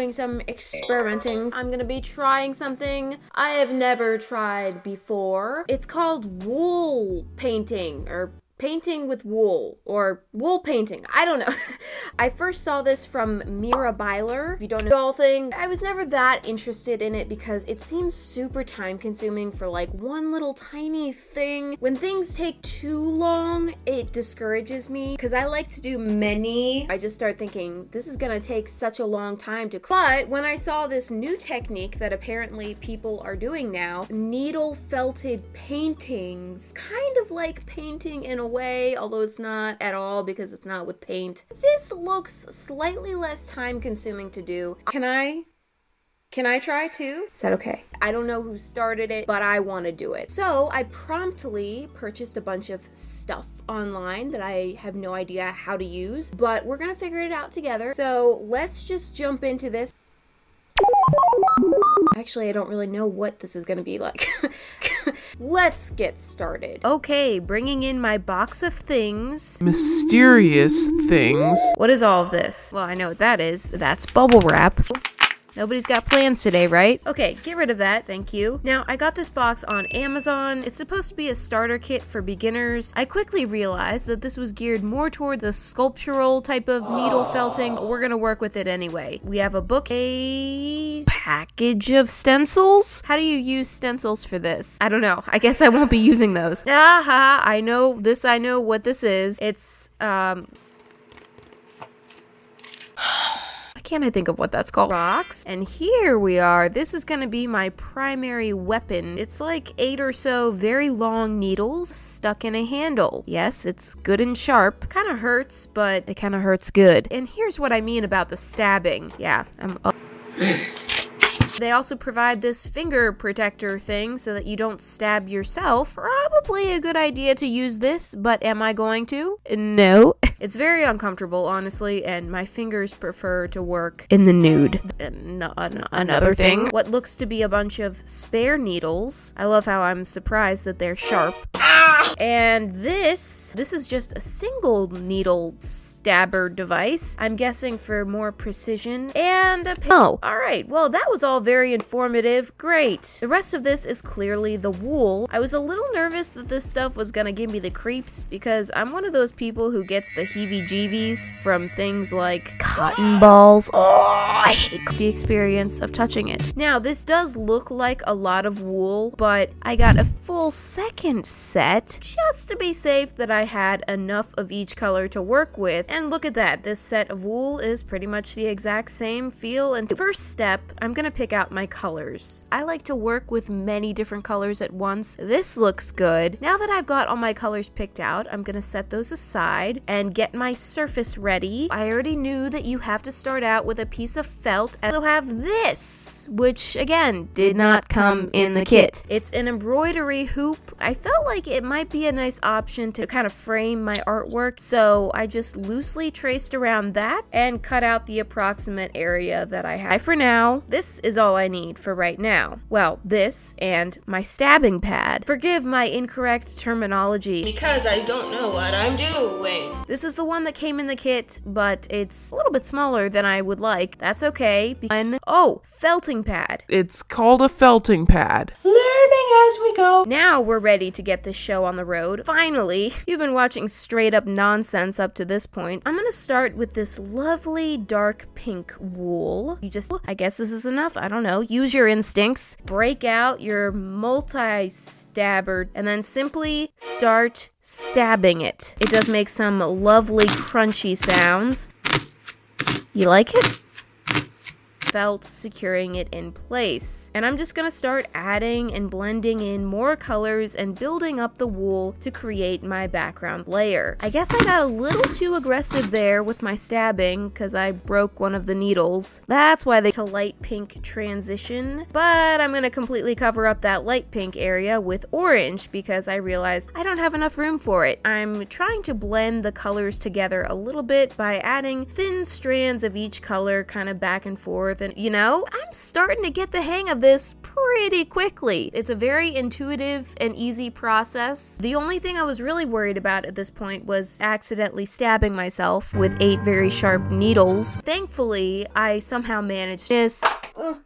doing some experimenting. I'm gonna be trying something I have never tried before. It's called wool painting, or painting with wool, or wool painting. I don't know. I first saw this from Mira Byler. If you don't know the doll thing, I was never that interested in it because it seems super time consuming for like one little tiny thing. When things take too long, it discourages me because I like to do many. I just start thinking, this is gonna take such a long time to. But when I saw this new technique that apparently people are doing now, needle felted paintings, kind of like painting in a way, although it's not at all because it's not with paint. This looks slightly less time consuming to do. Can I try too? Is that okay? I don't know who started it, but I want to do it. So I promptly purchased a bunch of stuff online that I have no idea how to use, but we're gonna figure it out together. So let's just jump into this. Actually, I don't really know what this is gonna be like. Let's get started. Okay, bringing in my box of things. Mysterious things. What is all of this? Well, I know what that is. That's bubble wrap. Nobody's got plans today, right? Okay, get rid of that, thank you. Now, I got this box on Amazon. It's supposed to be a starter kit for beginners. I quickly realized that this was geared more toward the sculptural type of needle felting. We're gonna work with it anyway. We have a book, a package of stencils. How do you use stencils for this? I don't know. I guess I won't be using those. Aha, I know what this is. It's, can't I think of what that's called? Rocks. And here we are. This is gonna be my primary weapon. It's like 8 or so very long needles stuck in a handle. Yes, it's good and sharp. Kind of hurts, but it kind of hurts good. And here's what I mean about the stabbing. Yeah, They also provide this finger protector thing so that you don't stab yourself. Probably a good idea to use this, but am I going to? No. It's very uncomfortable, honestly, and my fingers prefer to work in the nude. Another thing, what looks to be a bunch of spare needles. I love how I'm surprised that they're sharp. And this is just a single needle stabber device. I'm guessing for more precision. And oh, alright, well that was all very informative. Great. The rest of this is clearly the wool. I was a little nervous that this stuff was gonna give me the creeps because I'm one of those people who gets the heebie-jeebies from things like cotton balls. Oh, I hate the experience of touching it. Now, this does look like a lot of wool, but I got a full second set just to be safe that I had enough of each color to work with. And look at that, this set of wool is pretty much the exact same feel. And first step, I'm gonna pick out my colors. I like to work with many different colors at once. This looks good. Now that I've got all my colors picked out, I'm gonna set those aside and get my surface ready. I already knew that you have to start out with a piece of felt. I also have this, which again, did not come in the kit. It's an embroidery hoop. I felt like it might be a nice option to kind of frame my artwork, so I just loosely traced around that and cut out the approximate area that I have. For now, this is all I need for right now. Well, this and my stabbing pad. Forgive my incorrect terminology because I don't know what I'm doing. This is the one that came in the kit, but it's a little bit smaller than I would like. That's okay. Oh, felting pad. It's called a felting pad. Learning as we go. Now we're ready to get this show on the road. Finally, you've been watching straight up nonsense up to this point. I'm gonna start with this lovely dark pink wool. I guess this is enough. I don't know. Use your instincts. Break out your multi-stabber and then simply start stabbing it. It does make some lovely crunchy sounds. You like it? Felt securing it in place. And I'm just gonna start adding and blending in more colors and building up the wool to create my background layer. I guess I got a little too aggressive there with my stabbing because I broke one of the needles. That's why they to light pink transition, but I'm gonna completely cover up that light pink area with orange because I realized I don't have enough room for it. I'm trying to blend the colors together a little bit by adding thin strands of each color kind of back and forth. And you know, I'm starting to get the hang of this pretty quickly. It's a very intuitive and easy process. The only thing I was really worried about at this point was accidentally stabbing myself with 8 very sharp needles. Thankfully, I somehow managed this. Oh!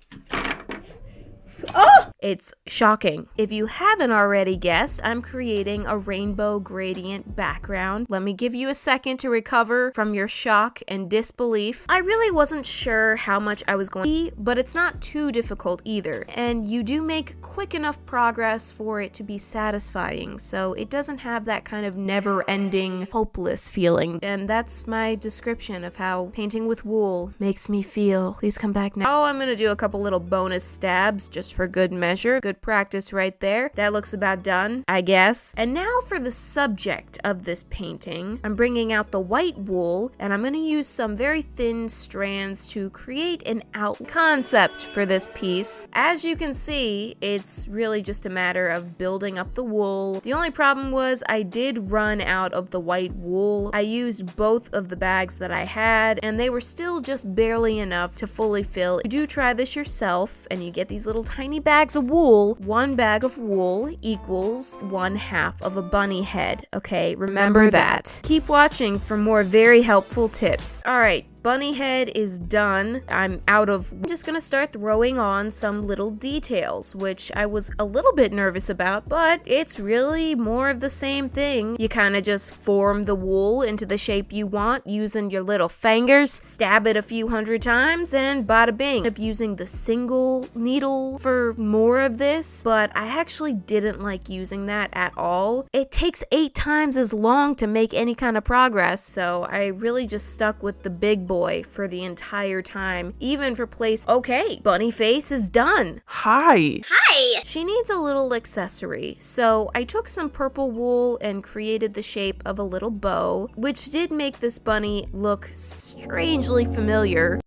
It's shocking. If you haven't already guessed, I'm creating a rainbow gradient background. Let me give you a second to recover from your shock and disbelief. I really wasn't sure how much I was going to be, but it's not too difficult either. And you do make quick enough progress for it to be satisfying, so it doesn't have that kind of never-ending, hopeless feeling. And that's my description of how painting with wool makes me feel. Please come back now. Oh, I'm gonna do a couple little bonus stabs just for good measure. Good practice right there. That looks about done, I guess. And now for the subject of this painting. I'm bringing out the white wool, and I'm going to use some very thin strands to create an out concept for this piece. As you can see, it's really just a matter of building up the wool. The only problem was I did run out of the white wool. I used both of the bags that I had, and they were still just barely enough to fully fill. You do try this yourself, and you get these little tiny bags of wool. 1 bag of wool equals 1/2 of a bunny head. Okay, remember that. Keep watching for more very helpful tips. All right. Bunny head is done. I'm just gonna start throwing on some little details, which I was a little bit nervous about, but it's really more of the same thing. You kind of just form the wool into the shape you want using your little fingers, stab it a few hundred times, and bada bing. I'm using the single needle for more of this, but I actually didn't like using that at all. It takes 8 times as long to make any kind of progress, so I really just stuck with the big boy for the entire time, even for place. Okay, bunny face is done. Hi. She needs a little accessory, so I took some purple wool and created the shape of a little bow, which did make this bunny look strangely familiar.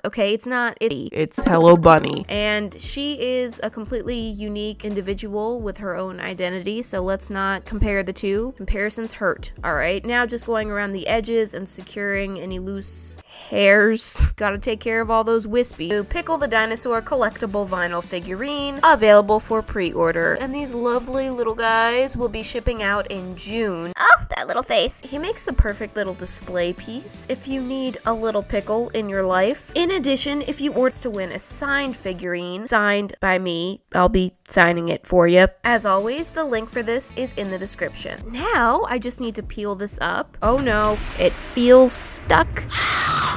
Okay, it's not itty. It's Hello Bunny. And she is a completely unique individual with her own identity, so let's not compare the two. Comparisons hurt. Alright, now just going around the edges and securing any loose hairs. Gotta take care of all those wispy. Pickle the Dinosaur collectible vinyl figurine, available for pre-order. And these lovely little guys will be shipping out in June. Oh, that little face. He makes the perfect little display piece if you need a little pickle in your life. In addition, if you order to win a signed figurine, signed by me, I'll be signing it for you. As always, the link for this is in the description. Now, I just need to peel this up. Oh no, it feels stuck.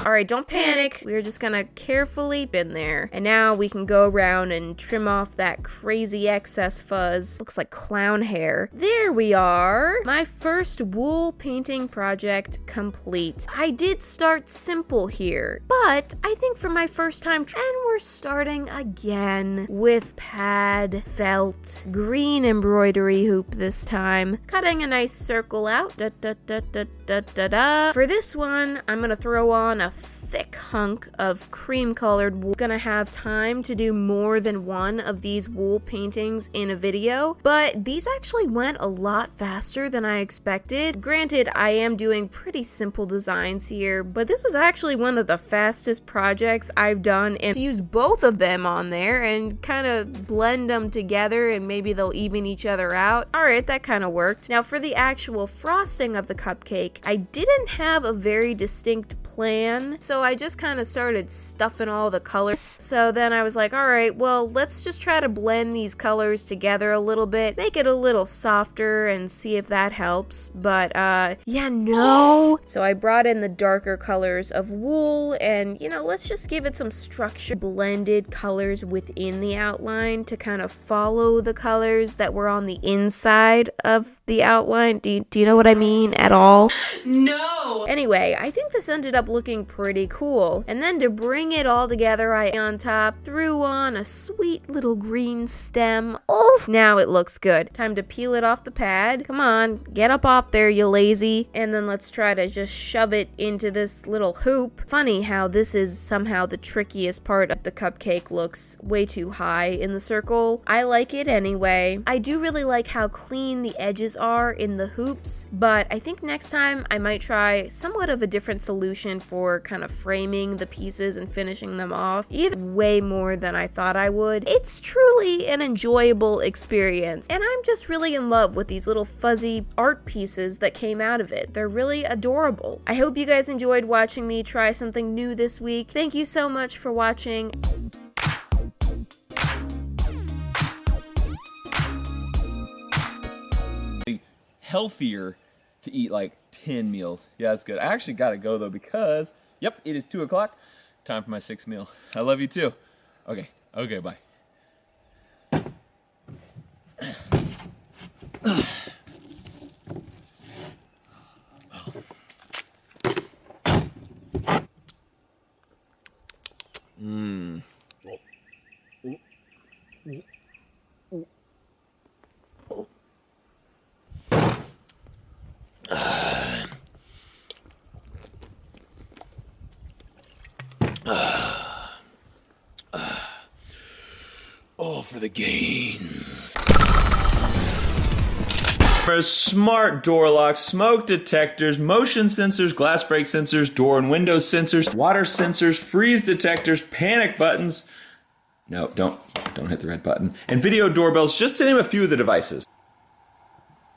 Alright, don't panic. We're just gonna carefully bin there. And now we can go around and trim off that crazy excess fuzz. Looks like clown hair. There we are. My first wool painting project complete. I did start simple here, but I think for my first time, and we're starting again with pad, felt, green embroidery hoop this time. Cutting a nice circle out. Da, da, da, da, da, da, da. For this one, I'm gonna throw on a thick hunk of cream colored wool. Gonna have time to do more than one of these wool paintings in a video, but these actually went a lot faster than I expected. Granted, I am doing pretty simple designs here, but this was actually one of the fastest projects I've done, and to use both of them on there and kind of blend them together and maybe they'll even each other out. Alright, that kind of worked. Now for the actual frosting of the cupcake, I didn't have a very distinct plan, so I just kind of started stuffing all the colors. So then I was like, alright, well, let's just try to blend these colors together a little bit, make it a little softer and see if that helps. But yeah, no. So I brought in the darker colors of wool and, you know, let's just give it some structure. Blended colors within the outline to kind of follow the colors that were on the inside of the outline. Do you know what I mean at all? No! Anyway, I think this ended up looking pretty cool. And then to bring it all together, I on top threw on a sweet little green stem. Oh, now it looks good. Time to peel it off the pad. Come on, get up off there, you lazy. And then let's try to just shove it into this little hoop. Funny how this is somehow the trickiest part of the cupcake. Looks way too high in the circle. I like it anyway. I do really like how clean the edges are in the hoops, but I think next time I might try somewhat of a different solution for kind of framing the pieces and finishing them off, either way more than I thought I would. It's truly an enjoyable experience, and I'm just really in love with these little fuzzy art pieces that came out of it. They're really adorable. I hope you guys enjoyed watching me try something new this week. Thank you so much for watching. Healthier to eat like 10 meals. Yeah, that's good. I actually gotta go though because, yep, it is 2 o'clock. Time for my 6th meal. I love you too. Okay, bye. All for the gains. For smart door locks, smoke detectors, motion sensors, glass break sensors, door and window sensors, water sensors, freeze detectors, panic buttons. No, don't hit the red button. And video doorbells, just to name a few of the devices.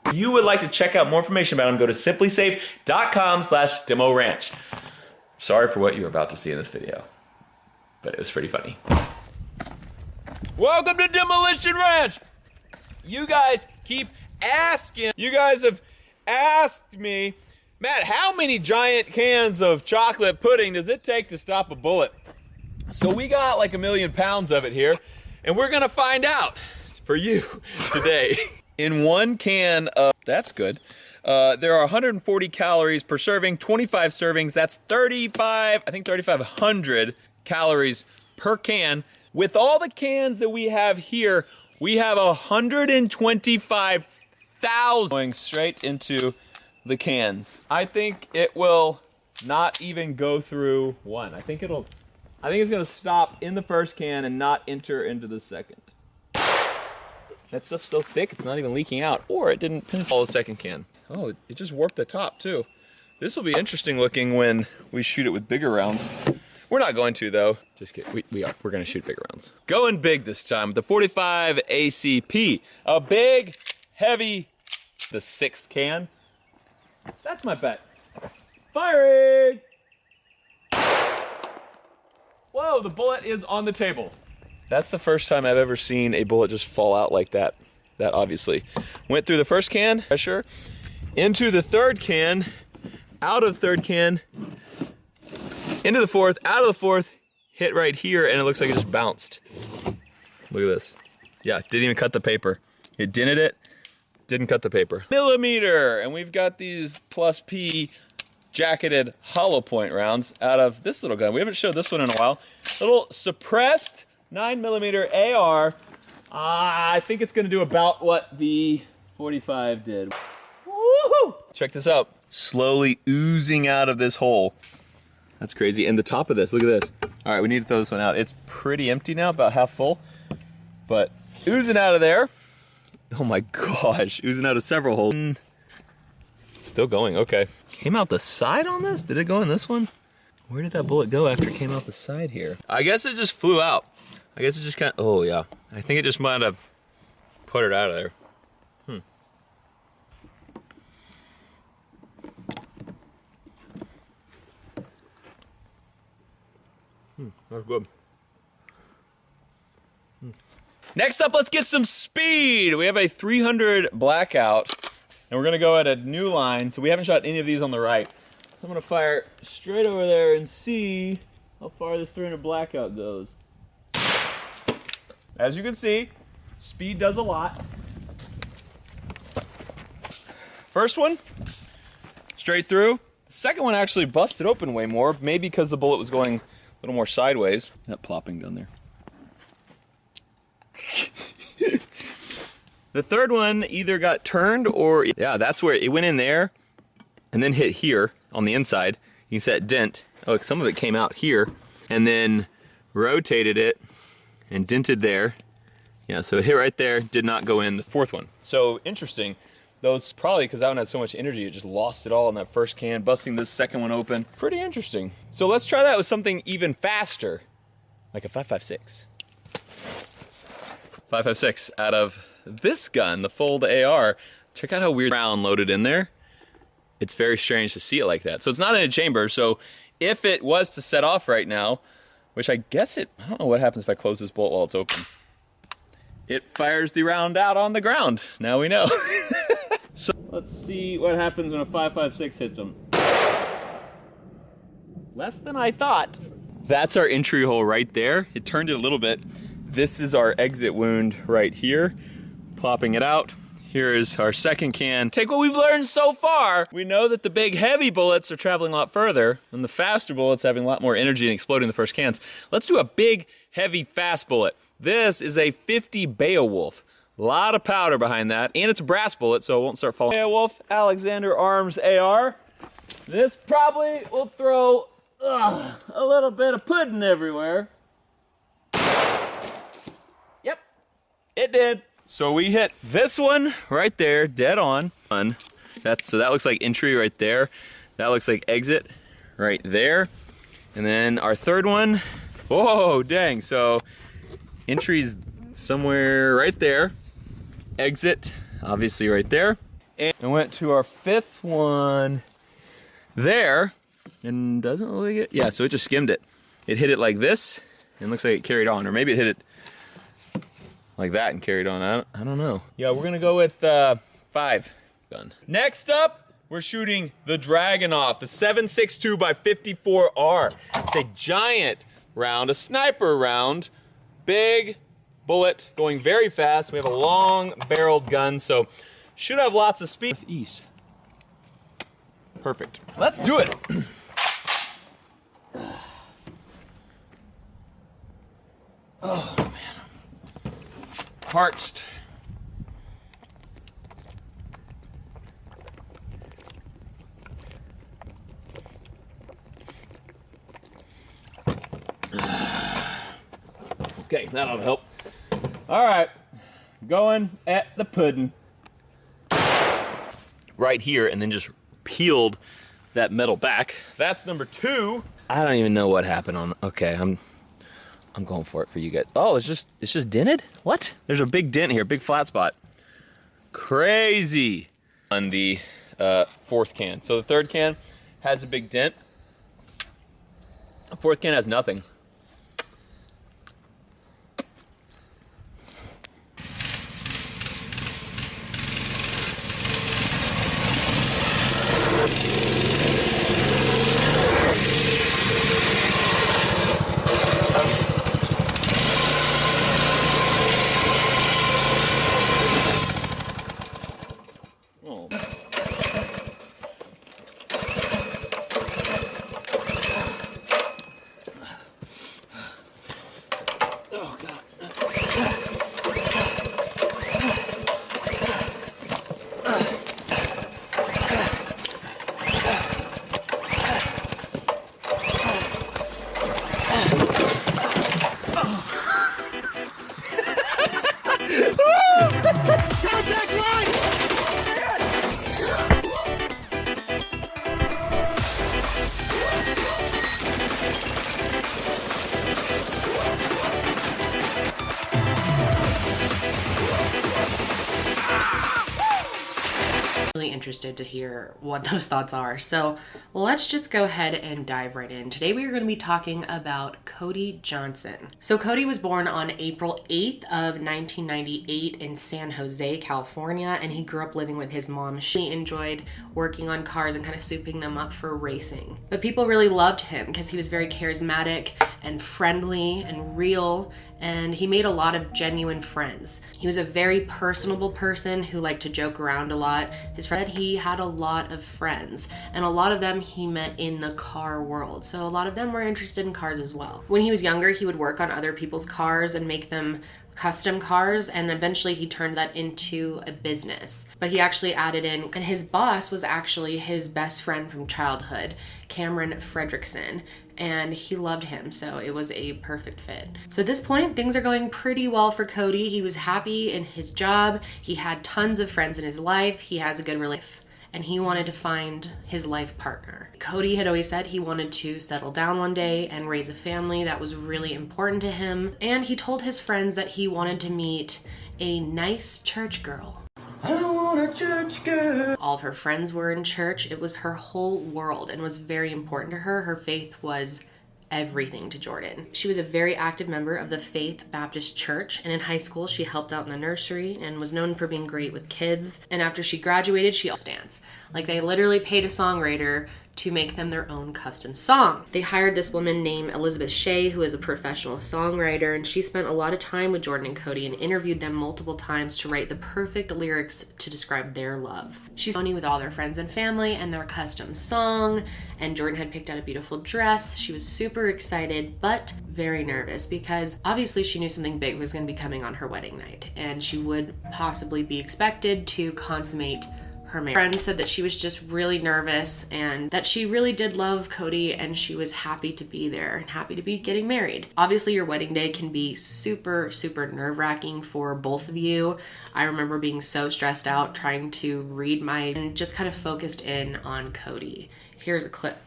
If you would like to check out more information about them, go to simplysafe.com/demo ranch. Sorry for what you're about to see in this video, but it was pretty funny. Welcome to Demolition Ranch! You guys keep asking. You guys have asked me, Matt, how many giant cans of chocolate pudding does it take to stop a bullet? So we got like 1,000,000 pounds of it here, and we're gonna find out for you today. In one can of, that's good, there are 140 calories per serving, 25 servings, that's 3,500 calories per can. With all the cans that we have here, we have 125,000 going straight into the cans. I think it will not even go through one. I think it's gonna stop in the first can and not enter into the second. That stuff's so thick, it's not even leaking out, or it didn't penetrate the second can. Oh, it just warped the top too. This will be interesting looking when we shoot it with bigger rounds. We're not going to though. Just kidding. We're gonna shoot bigger rounds. Going big this time with the 45 ACP. A big, heavy, the 6th can. That's my bet. Firing! Whoa, the bullet is on the table. That's the first time I've ever seen a bullet just fall out like that. That obviously went through the first can, pressure, into the 3rd can, out of 3rd can, into the 4th, out of the 4th, hit right here, and it looks like it just bounced. Look at this. Yeah, didn't even cut the paper. It dented it, didn't cut the paper. Millimeter, and we've got these plus P jacketed hollow point rounds out of this little gun. We haven't showed this one in a while. Little suppressed 9mm AR. I think it's gonna do about what the 45 did. Woohoo! Check this out. Slowly oozing out of this hole. That's crazy. And the top of this, look at this. All right, we need to throw this one out. It's pretty empty now, about half full, but oozing out of there. Oh my gosh, oozing out of several holes. Still going, okay. Came out the side on this? Did it go in this one? Where did that bullet go after it came out the side here? I guess it just flew out. I guess it just kind of, oh yeah. I think it just might have put it out of there. That's good. Next up, let's get some speed. We have a 300 blackout, and we're gonna go at a new line. So we haven't shot any of these on the right. So I'm gonna fire straight over there and see how far this 300 blackout goes. As you can see, speed does a lot. First one, straight through. The second one actually busted open way more, maybe because the bullet was going a little more sideways. That plopping down there. The third one either got turned or, yeah, that's where it went in there and then hit here on the inside. You can see that dent. Oh, look, some of it came out here and then rotated it and dented there. Yeah, so it hit right there, did not go in the fourth one. So interesting. Those probably because that one had so much energy, it just lost it all in that first can, busting this second one open. Pretty interesting. So let's try that with something even faster, like a 5.56. 5.56 out of this gun, the Fold AR. Check out how weird round loaded in there. It's very strange to see it like that. So it's not in a chamber, so if it was to set off right now, which I guess I don't know what happens if I close this bolt while it's open. It fires the round out on the ground. Now we know. So let's see what happens when a 5.56 hits them. Less than I thought. That's our entry hole right there. It turned it a little bit. This is our exit wound right here. Popping it out. Here is our second can. Take what we've learned so far. We know that the big heavy bullets are traveling a lot further, and the faster bullets having a lot more energy and exploding the first cans. Let's do a big, heavy, fast bullet. This is a 50 Beowulf. A lot of powder behind that, and it's a brass bullet, so it won't start falling. Beowulf Alexander Arms AR. This probably will throw a little bit of pudding everywhere. Yep, it did. So we hit this one right there, dead on. So that looks like entry right there. That looks like exit right there. And then our third one, whoa, dang. So entry's somewhere right there. Exit, obviously right there. And I went to our fifth one there, and doesn't look like it. Yeah, so it just skimmed it. It hit it like this, and looks like it carried on. Or maybe it hit it like that and carried on. I don't know. Yeah, we're gonna go with 5 gun. Next up, we're shooting the Dragunov, the 7.62 by 54R. It's a giant round, a sniper round, big bullet, going very fast. We have a long barreled gun, so should have lots of speed. East. Perfect. Let's do it. Oh man. Parched. Okay, that'll help. All right, going at the pudding. Right here, and then just peeled that metal back. That's number 2. I don't even know what happened on. Okay, I'm going for it for you guys. Oh, it's just dented? What? There's a big dent here, big flat spot. Crazy. On the 4th can. So the 3rd can has a big dent. The 4th can has nothing. Interested to hear what those thoughts are. So let's just go ahead and dive right in. Today we are going to be talking about Cody Johnson. So Cody was born on April 8th of 1998 in San Jose, California, and he grew up living with his mom. She enjoyed working on cars and kind of souping them up for racing. But people really loved him because he was very charismatic and friendly and real, and he made a lot of genuine friends. He was a very personable person who liked to joke around a lot. His friend, he had a lot of friends, and a lot of them he met in the car world. So a lot of them were interested in cars as well. When he was younger, he would work on other people's cars and make them custom cars, and eventually he turned that into a business. But he actually added in, and his boss was actually his best friend from childhood, Cameron Fredrickson. and he loved him, so it was a perfect fit. So at this point, things are going pretty well for Cody. He was happy in his job. He had tons of friends in his life. He has a good relationship, and he wanted to find his life partner. Cody had always said he wanted to settle down one day and raise a family. That was really important to him. And he told his friends that he wanted to meet a nice church girl. I want a church girl. All of her friends were in church. It was her whole world and was very important to her. Her faith was everything to Jordan. She was a very active member of the Faith Baptist Church, and in high school she helped out in the nursery and was known for being great with kids. And after she graduated, she dance. Like, they literally paid a songwriter to make them their own custom song. They hired this woman named Elizabeth Shea, who is a professional songwriter, and she spent a lot of time with Jordan and Cody and interviewed them multiple times to write the perfect lyrics to describe their love. She's with all their friends and family and their custom song, and Jordan had picked out a beautiful dress. She was super excited, but very nervous, because obviously she knew something big was going to be coming on her wedding night, and she would possibly be expected to consummate her marriage. Friends said that she was just really nervous and that she really did love Cody, and she was happy to be there and happy to be getting married. Obviously, your wedding day can be super, super nerve-wracking for both of you. I remember being so stressed out trying to read and just kind of focused in on Cody. Here's a clip.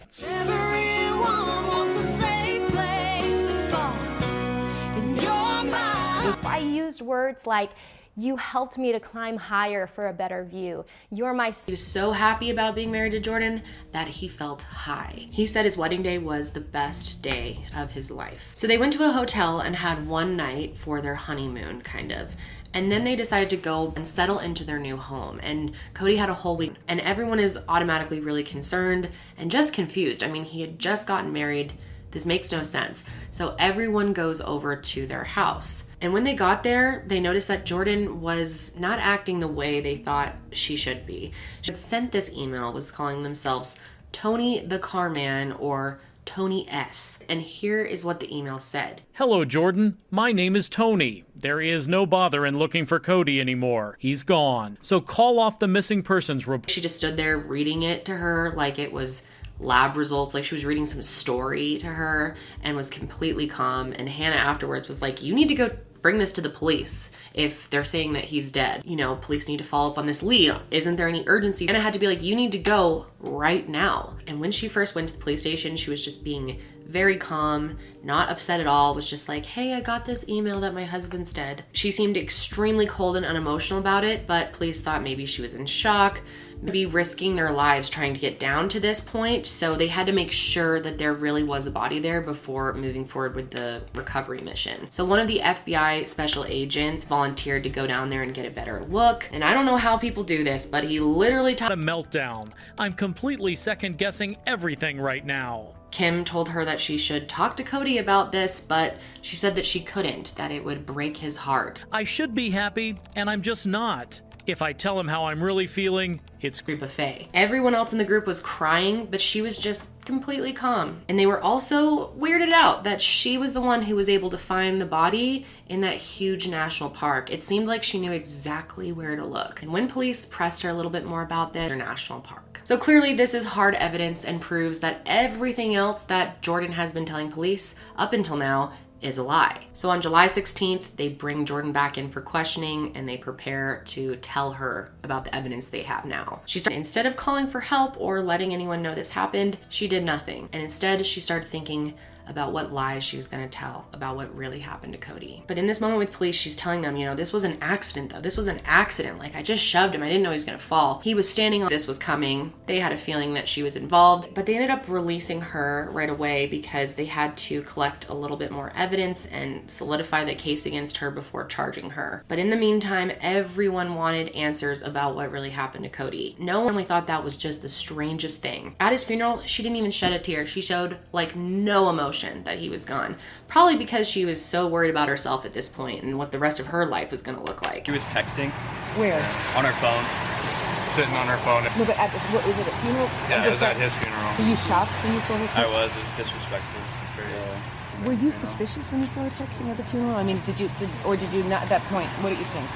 I used words like, "You helped me to climb higher for a better view. You're my..." He was so happy about being married to Jordan that he felt high. He said his wedding day was the best day of his life. So they went to a hotel and had one night for their honeymoon, kind of. And then they decided to go and settle into their new home. And Cody had a whole week, and everyone is automatically really concerned and just confused. I mean, he had just gotten married. This makes no sense. So everyone goes over to their house. And when they got there, they noticed that Jordan was not acting the way they thought she should be. She had sent this email, was calling themselves Tony the Carman or Tony S. And here is what the email said. Hello, Jordan. My name is Tony. There is no bother in looking for Cody anymore. He's gone. So call off the missing persons report. She just stood there reading it to her like it was lab results, like she was reading some story to her, and was completely calm. And Hannah afterwards was like, "You need to go bring this to the police if they're saying that he's dead. You know, police need to follow up on this lead. Isn't there any urgency?" And I had to be like, "You need to go right now." And when she first went to the police station, she was just being very calm, not upset at all, was just like, "Hey, I got this email that my husband's dead." She seemed extremely cold and unemotional about it, but police thought maybe she was in shock, maybe risking their lives trying to get down to this point. So they had to make sure that there really was a body there before moving forward with the recovery mission. So one of the FBI special agents volunteered to go down there and get a better look. And I don't know how people do this, but he literally A meltdown. I'm completely second guessing everything right now. Kim told her that she should talk to Cody about this, but she said that she couldn't, that it would break his heart. I should be happy, and I'm just not. If I tell him how I'm really feeling, it's buffet. Everyone else in the group was crying, but she was just completely calm. And they were also weirded out that she was the one who was able to find the body in that huge national park. It seemed like she knew exactly where to look. And when police pressed her a little bit more about this, national park. So clearly this is hard evidence and proves that everything else that Jordan has been telling police up until now is a lie. So on July 16th, they bring Jordan back in for questioning, and they prepare to tell her about the evidence they have now. Instead of calling for help or letting anyone know this happened, she did nothing. And instead she started thinking about what lies she was going to tell about what really happened to Cody. But in this moment with police, she's telling them, you know, this was an accident though. This was an accident. Like, I just shoved him. I didn't know he was going to fall. He was standing on, this was coming. They had a feeling that she was involved, but they ended up releasing her right away because they had to collect a little bit more evidence and solidify the case against her before charging her. But in the meantime, everyone wanted answers about what really happened to Cody. No one really thought that was just the strangest thing. At his funeral, she didn't even shed a tear. She showed like no emotion that he was gone. Probably because she was so worried about herself at this point and what the rest of her life was gonna look like. She was texting. Where? On her phone. Just sitting on her phone. No, but at the, what, was it a funeral? Yeah, it was at his funeral. Were you shocked when you saw her text? I was. It was disrespectful. Very, Were you suspicious when you saw her texting at the funeral? I mean, did you not at that point? What do you think?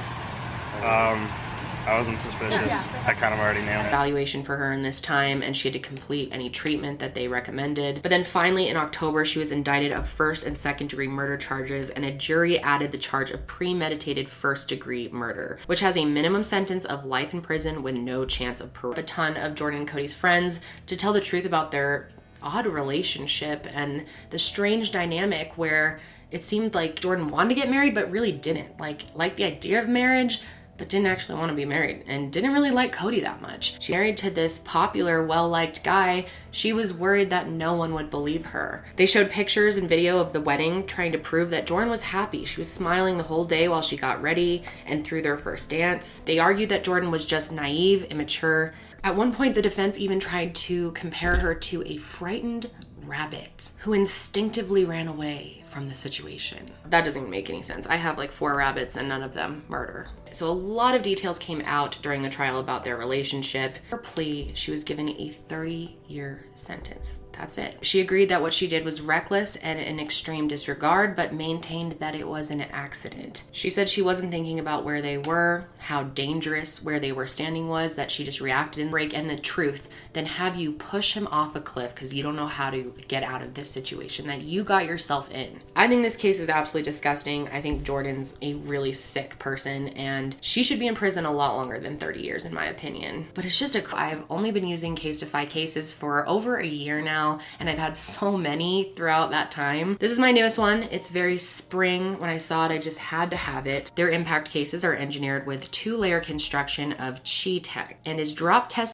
I wasn't suspicious. I kind of already knew. Evaluation for her in this time, and she had to complete any treatment that they recommended. But then finally in October, she was indicted of first and second degree murder charges, and a jury added the charge of premeditated first degree murder, which has a minimum sentence of life in prison with no chance of parole. A ton of Jordan and Cody's friends to tell the truth about their odd relationship and the strange dynamic where it seemed like Jordan wanted to get married but really didn't. Like the idea of marriage, but didn't actually want to be married, and didn't really like Cody that much. She married to this popular, well-liked guy. She was worried that no one would believe her. They showed pictures and video of the wedding, trying to prove that Jordan was happy. She was smiling the whole day while she got ready and through their first dance. They argued that Jordan was just naive, immature. At one point, the defense even tried to compare her to a frightened rabbit who instinctively ran away from the situation. That doesn't make any sense. I have like 4 rabbits and none of them murder. So a lot of details came out during the trial about their relationship. Her plea, she was given a 30-year sentence. That's it. She agreed that what she did was reckless and an extreme disregard, but maintained that it was an accident. She said she wasn't thinking about where they were, how dangerous where they were standing was, that she just reacted in break, and the truth, then have you push him off a cliff because you don't know how to get out of this situation that you got yourself in. I think this case is absolutely disgusting. I think Jordan's a really sick person, and she should be in prison a lot longer than 30 years in my opinion. But it's just I've only been using Case-Defy cases for over a year now, and I've had so many throughout that time. This is my newest one. It's very spring. When I saw it, I just had to have it. Their impact cases are engineered with 2-layer construction of Chi-Tech and is drop tested